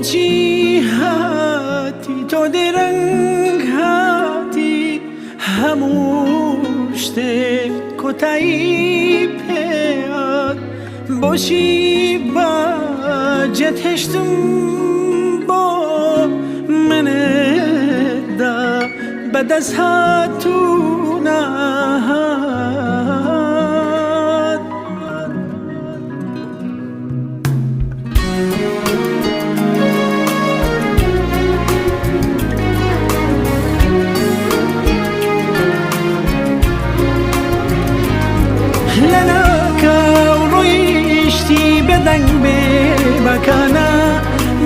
بۆچی هاتی تۆ دێرەنگ هاتی هەموو شتێک کۆتایی پێات بۆچی باجێت هێشتم بۆ منتدا بەدەست هاتوو نەهات بدنگ بکنا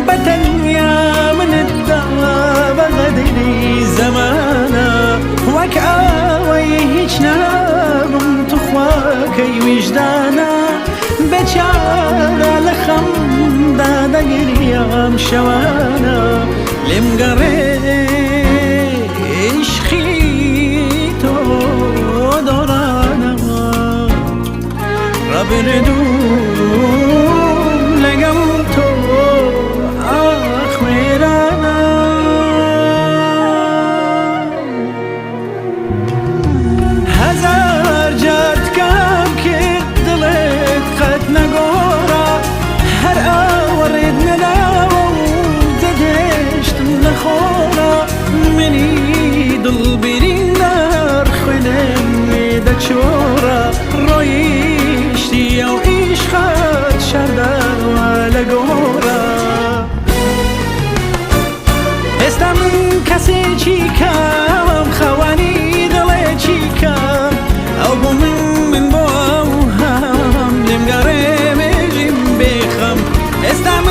بتنیا من الدوا بغدری زمانا وک آوی هیچ نبم تو خواکی وجدانا بچارا لخم دادا گریم شوانا لم گره عشقی تو دورانا ربن دو چورا رویشتی او عشقت شردن و لگورا استم کسی چی کم خوانی دل چی کم او بو من بو هم نمگره میجیم بخم استم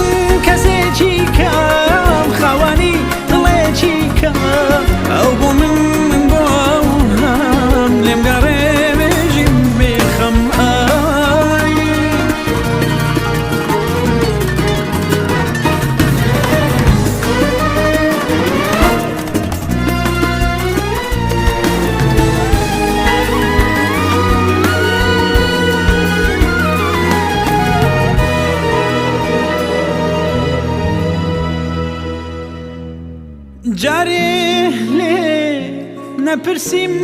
کسی چی کم خوانی دل چی کم او بو من بو هم نمگره جاره نپرسیم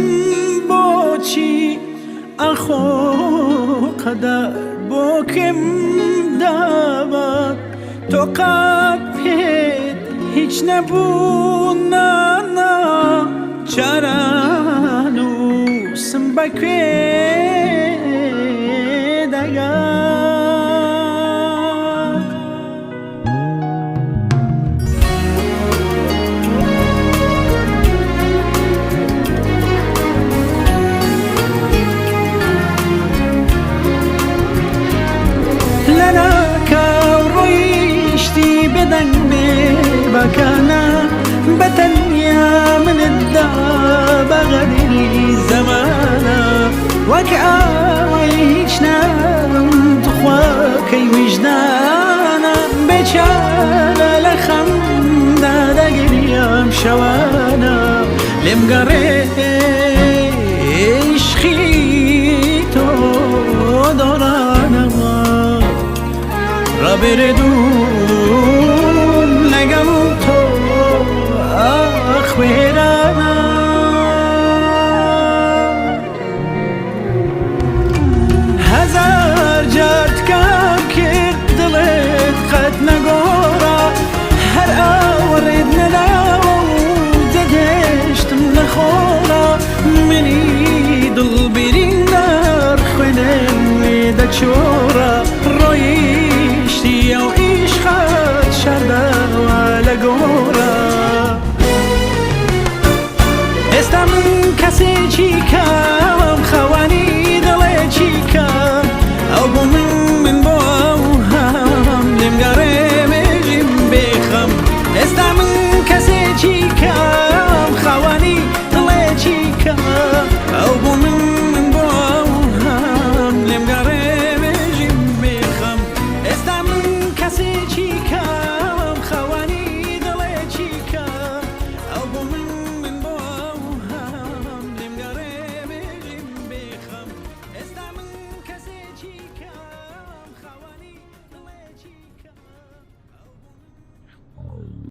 بۆچی ئەخۆ قەدەر بۆ کەم دابات تۆ قەت پێت هیچ نەبوو نانا چاران و سم بەکوێ دەگات بدنگ بکنا بتنیا من الدوا بغدری زمانا وک آوی هیچ نبم تو خواکی وجدانا بچارا لخم دادا گریم شوانا لم گره عشقی تو دورانا را بردون لگم تو اخویرانا هزار جارت کم کرد دلت قد نگورا هر آورد نداو زدشتم نخورا منی دل برین در خوینم دا چورا رویشتی او عشقت شردن و لگورا استم کسی